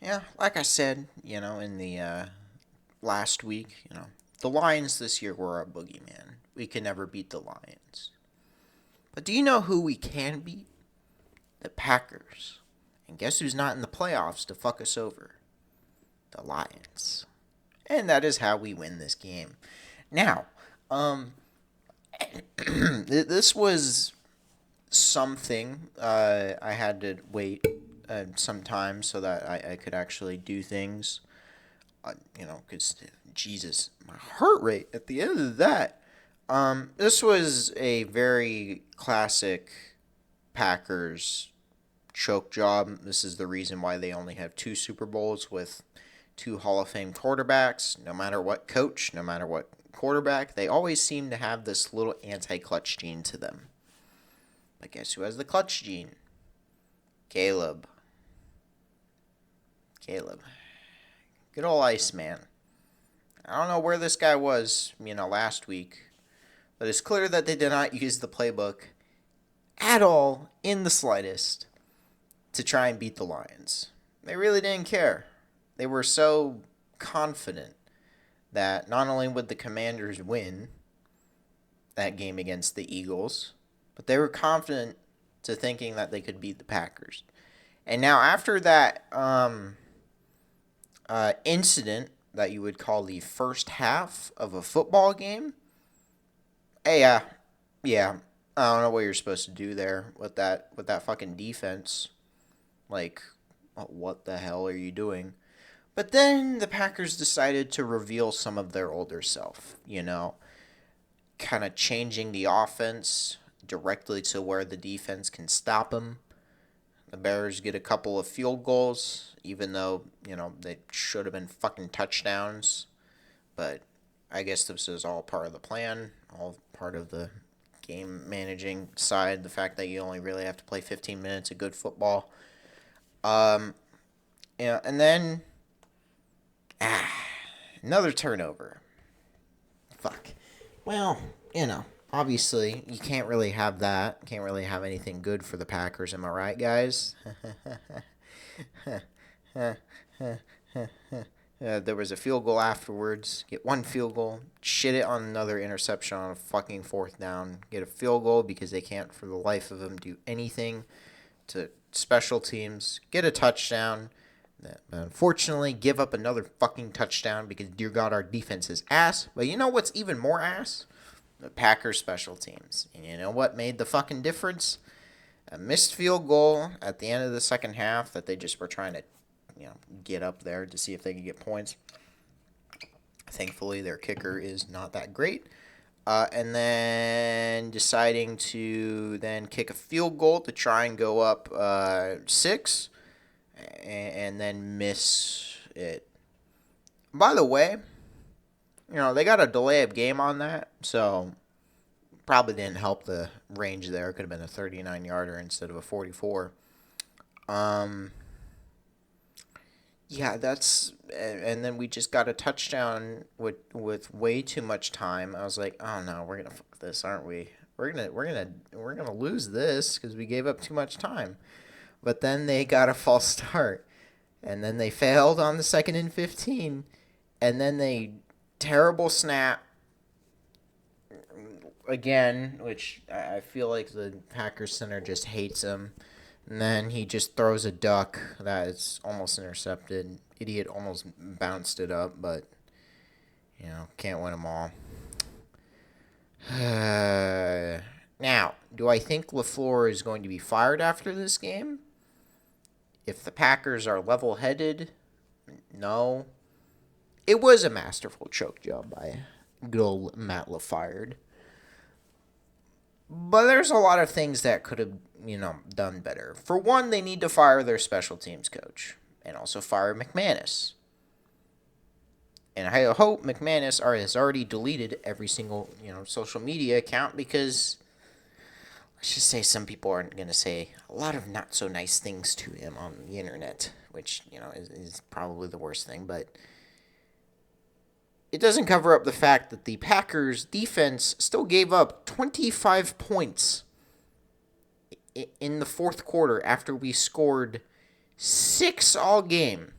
Yeah, like I said, in the last week, the Lions this year were our boogeyman. We can never beat the Lions. But do you know who we can beat? The Packers. And guess who's not in the playoffs to fuck us over? The Lions. And that is how we win this game. Now, this was something I had to wait some time so that I could actually do things. Because Jesus, my heart rate at the end of that. This was a very classic Packers choke job. This is the reason why they only have two Super Bowls with two Hall of Fame quarterbacks. No matter what coach, no matter what quarterback, they always seem to have this little anti-clutch gene to them. But guess who has the clutch gene? Caleb. Caleb. Good old Iceman. I don't know where this guy was, last week, but it's clear that they did not use the playbook at all, in the slightest, to try and beat the Lions. They really didn't care. They were so confident that not only would the Commanders win that game against the Eagles, but they were confident to thinking that they could beat the Packers. And now after that incident that you would call the first half of a football game, yeah, I don't know what you're supposed to do there with that fucking defense. Like, what the hell are you doing? But then the Packers decided to reveal some of their older self, kind of changing the offense directly to where the defense can stop them. The Bears get a couple of field goals, even though, they should have been fucking touchdowns. But I guess this is all part of the plan, all part of the game managing side. The fact that you only really have to play 15 minutes of good football. And then another turnover. Fuck. Well, obviously you can't really have that. Can't really have anything good for the Packers. Am I right, guys? There was a field goal afterwards. Get one field goal. Shit it on another interception on a fucking fourth down. Get a field goal because they can't, for the life of them, do anything to special teams. Get a touchdown. Unfortunately, give up another fucking touchdown because, dear God, our defense is ass. But you know what's even more ass? The Packers special teams. And you know what made the fucking difference? A missed field goal at the end of the second half that they just were trying to, get up there to see if they could get points. Thankfully, their kicker is not that great. And then deciding to then kick a field goal to try and go up 6, and then miss it. By the way, they got a delay of game on that, so probably didn't help the range there. It could have been a 39-yarder instead of a 44. Yeah, that's, and then we just got a touchdown with way too much time. I was like, oh no, we're gonna fuck this, aren't we? We're gonna lose this because we gave up too much time. But then they got a false start, and then they failed on the 2nd and 15, and then they terrible snap again, which I feel like the Packers center just hates him. And then he just throws a duck that is almost intercepted. Idiot almost bounced it up, but, can't win them all. Now, do I think LaFleur is going to be fired after this game? If the Packers are level-headed, no. It was a masterful choke job by good old Matt LaFired. But there's a lot of things that could have, done better. For one, they need to fire their special teams coach and also fire McManus. And I hope McManus has already deleted every single, social media account because let's just say some people aren't going to say a lot of not so nice things to him on the internet, which, is probably the worst thing. But it doesn't cover up the fact that the Packers defense still gave up 25 points in the fourth quarter after we scored 6 all game.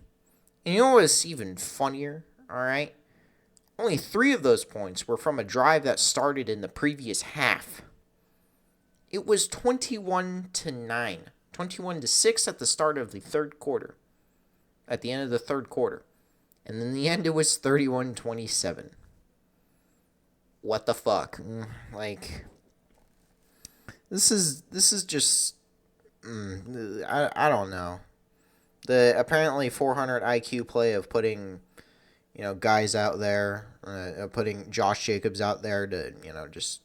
And you know what's even funnier? All right. Only 3 of those points were from a drive that started in the previous half. It was 21-9, 21-6 at the start of the third quarter, at the end of the third quarter. And in the end, it was 31-27. What the fuck? Like, this is just, I don't know. The apparently 400 IQ play of putting, guys out there, putting Josh Jacobs out there to, just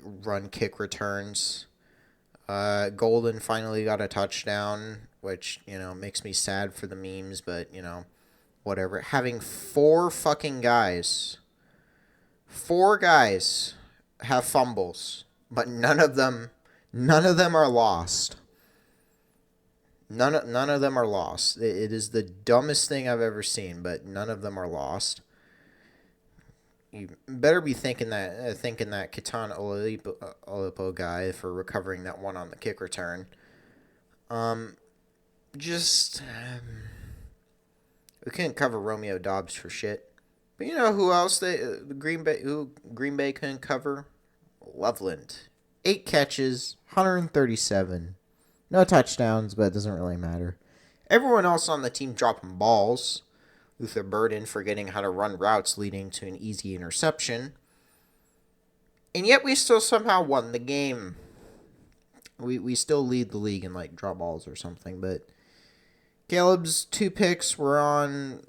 run kick returns. Golden finally got a touchdown, which, makes me sad for the memes, but, whatever. Having four guys have fumbles, but none of them are lost. None of them are lost. It is the dumbest thing I've ever seen, but none of them are lost. You better be thanking that Kitan Oladipo guy for recovering that one on the kick return. We couldn't cover Romeo Doubs for shit. But you know who else Green Bay couldn't cover? Loveland. 8 catches, 137. No touchdowns, but it doesn't really matter. Everyone else on the team dropping balls. Luther Burden forgetting how to run routes leading to an easy interception. And yet we still somehow won the game. We still lead the league in like drop balls or something, but Caleb's 2 picks were on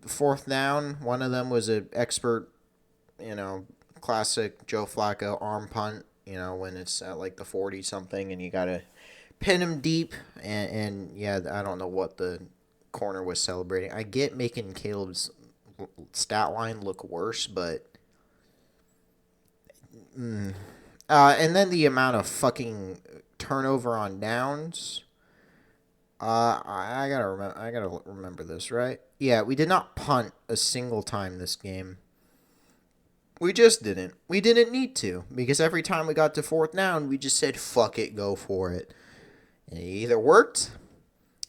4th down. One of them was an expert, classic Joe Flacco arm punt, when it's at like the 40 something and you got to pin him deep. And yeah, I don't know what the corner was celebrating. I get making Caleb's stat line look worse, but and then the amount of fucking turnover on downs. I gotta remember this, right? Yeah, we did not punt a single time this game. We just didn't. We didn't need to, because every time we got to 4th down, we just said, fuck it, go for it. And it either worked,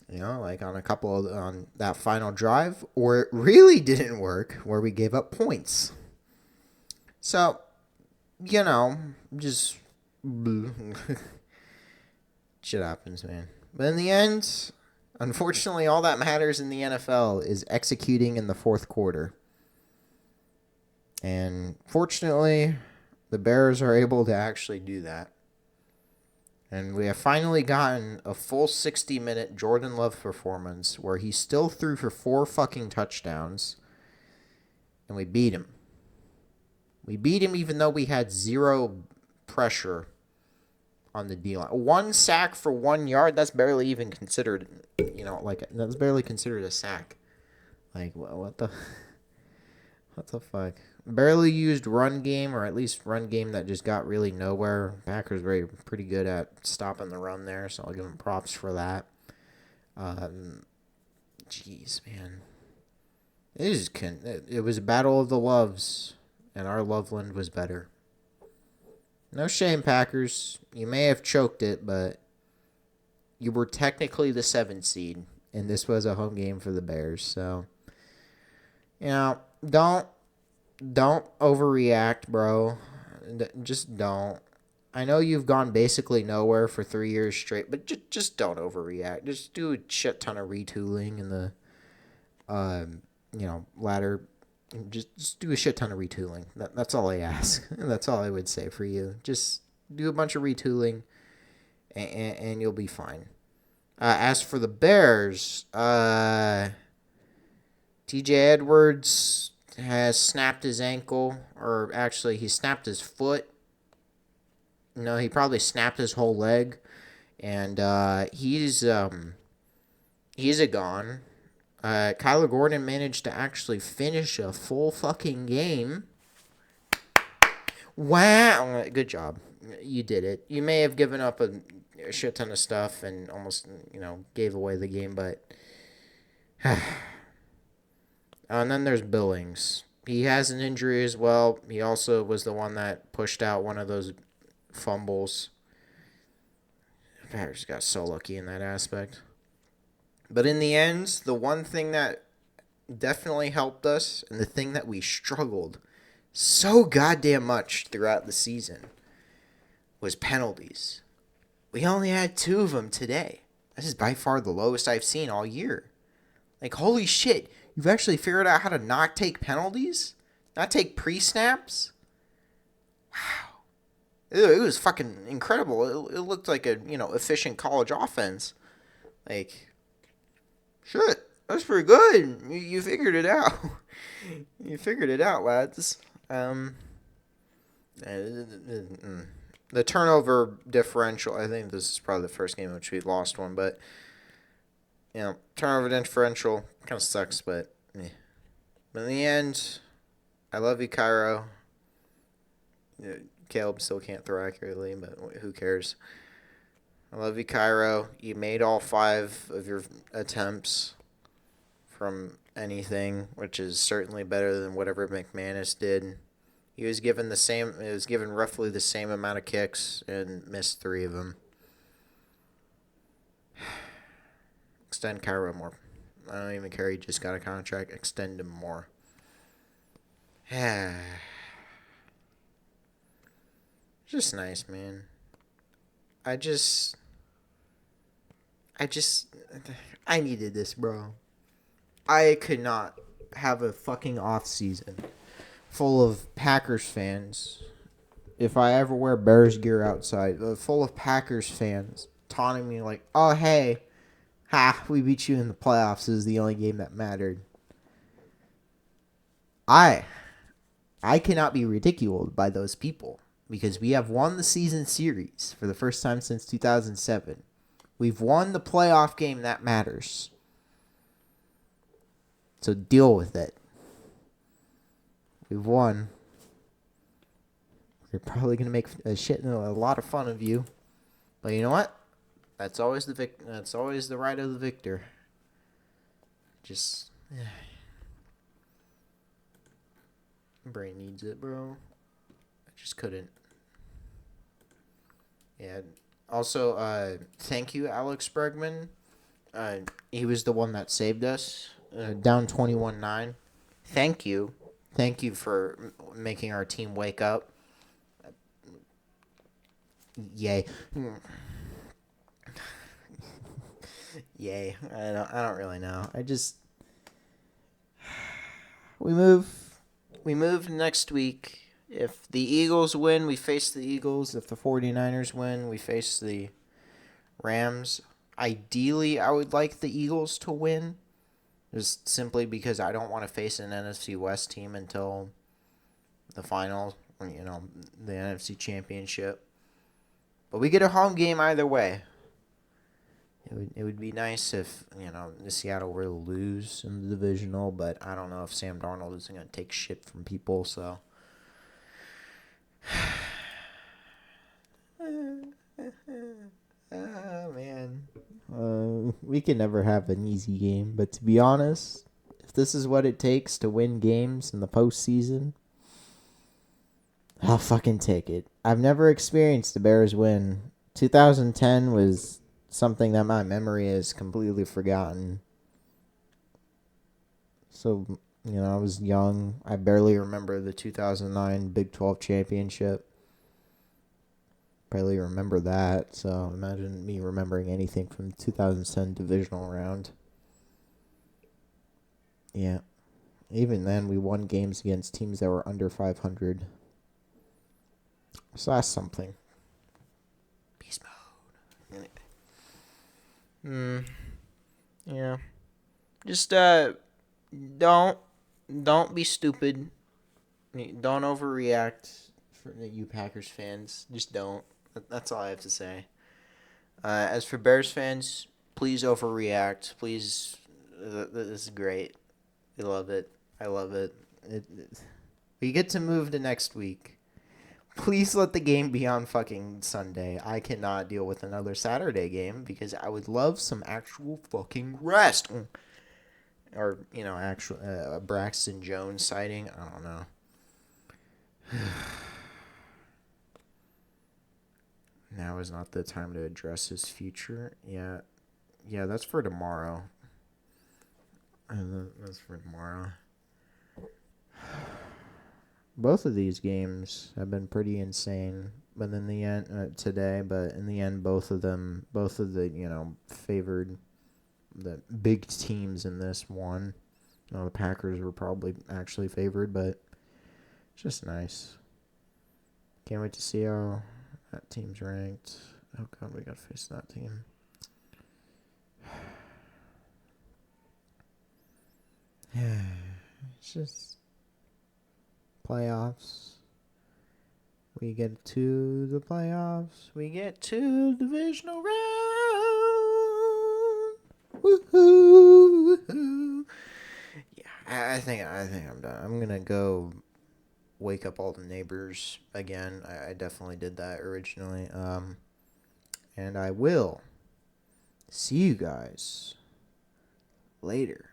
like on on that final drive, or it really didn't work, where we gave up points. So, just shit happens, man. But in the end, unfortunately, all that matters in the NFL is executing in the 4th quarter. And fortunately, the Bears are able to actually do that. And we have finally gotten a full 60-minute Jordan Love performance where he still threw for 4 fucking touchdowns. And we beat him. We beat him even though we had 0 pressure on the D-line. 1 sack for 1 yard, that's barely even considered, that's barely considered a sack. Like, what the fuck? Barely used run game, or at least run game that just got really nowhere. Packers were pretty good at stopping the run there, so I'll give them props for that. Jeez, man. It was a battle of the loves, and our Loveland was better. No shame, Packers. You may have choked it, but you were technically the 7th seed, and this was a home game for the Bears. So, don't overreact, bro. Just don't. I know you've gone basically nowhere for 3 years straight, but just don't overreact. Just do a shit ton of retooling in the, ladder. Just do a shit ton of retooling. That's all I ask. That's all I would say for you. Just do a bunch of retooling, and you'll be fine. As for the Bears, TJ Edwards has snapped his ankle, or actually he snapped his foot. No, he probably snapped his whole leg, and he's a gone. Kyler Gordon managed to actually finish a full fucking game. Wow. Good job. You did it. You may have given up a shit ton of stuff and almost, gave away the game, but... and then there's Billings. He has an injury as well. He also was the one that pushed out one of those fumbles. Packers got so lucky in that aspect. But in the end, the one thing that definitely helped us, and the thing that we struggled so goddamn much throughout the season, was penalties. We only had 2 of them today. This is by far the lowest I've seen all year. Like, holy shit, you've actually figured out how to not take penalties? Not take pre-snaps? Wow. It was fucking incredible. It looked like a, efficient college offense. Like, shit, that's pretty good. You figured it out. You figured it out, lads. The turnover differential, I think this is probably the first game in which we lost one, but, turnover differential kind of sucks, but, But in the end, I love you, Cairo. Caleb still can't throw accurately, but who cares? I love you, Cairo. You made all 5 of your attempts from anything, which is certainly better than whatever McManus did. He was given roughly the same amount of kicks and missed 3 of them. Extend Cairo more. I don't even care. He just got a contract. Extend him more. Just nice, man. I needed this, bro. I could not have a fucking off season full of Packers fans. If I ever wear Bears gear outside, full of Packers fans taunting me like, "Oh hey, we beat you in the playoffs. This is the only game that mattered." I cannot be ridiculed by those people because we have won the season series for the first time since 2007. We've won the playoff game that matters. So deal with it. We've won. We're probably gonna make a lot of fun of you, but you know what? That's always That's always the right of the victor. Brain needs it, bro. I just couldn't. Yeah. Also, thank you, Alex Bregman. He was the one that saved us. Down 21-9. Thank you. Thank you for making our team wake up. Yay. Yay. I don't really know. We move next week. If the Eagles win, we face the Eagles. If the 49ers win, we face the Rams. Ideally, I would like the Eagles to win. Just simply because I don't want to face an NFC West team until the final, the NFC Championship. But we get a home game either way. It would be nice if, the Seattle were to lose in the divisional, but I don't know if Sam Darnold is going to take shit from people, so. Oh, man. We can never have an easy game, but to be honest, if this is what it takes to win games in the postseason, I'll fucking take it. I've never experienced the Bears win. 2010 was something that my memory has completely forgotten. So, I was young. I barely remember the 2009 Big 12 championship. Barely remember that. So, imagine me remembering anything from the 2010 divisional round. Yeah. Even then, we won games against teams that were under 500. So that's something. Beast mode. Yeah. Just don't be stupid. Don't overreact for you Packers fans. Just don't. That's all I have to say. As for Bears fans, please overreact. Please, this is great. I love it. We get to move to next week. Please let the game be on fucking Sunday. I cannot deal with another Saturday game because I would love some actual fucking rest. Or, actual Braxton Jones sighting. I don't know. Now is not the time to address his future. Yeah, that's for tomorrow. That's for tomorrow. Both of these games have been pretty insane, but in the end today. But in the end, both of the favored the big teams in this won. The Packers were probably actually favored, but it's just nice. Can't wait to see how that team's ranked. Oh god, we gotta face that team. It's just playoffs. We get to the playoffs. We get to the divisional round. Woohoo! Yeah, I think I'm done. I'm gonna go wake up all the neighbors again. I definitely did that originally. And I will see you guys later.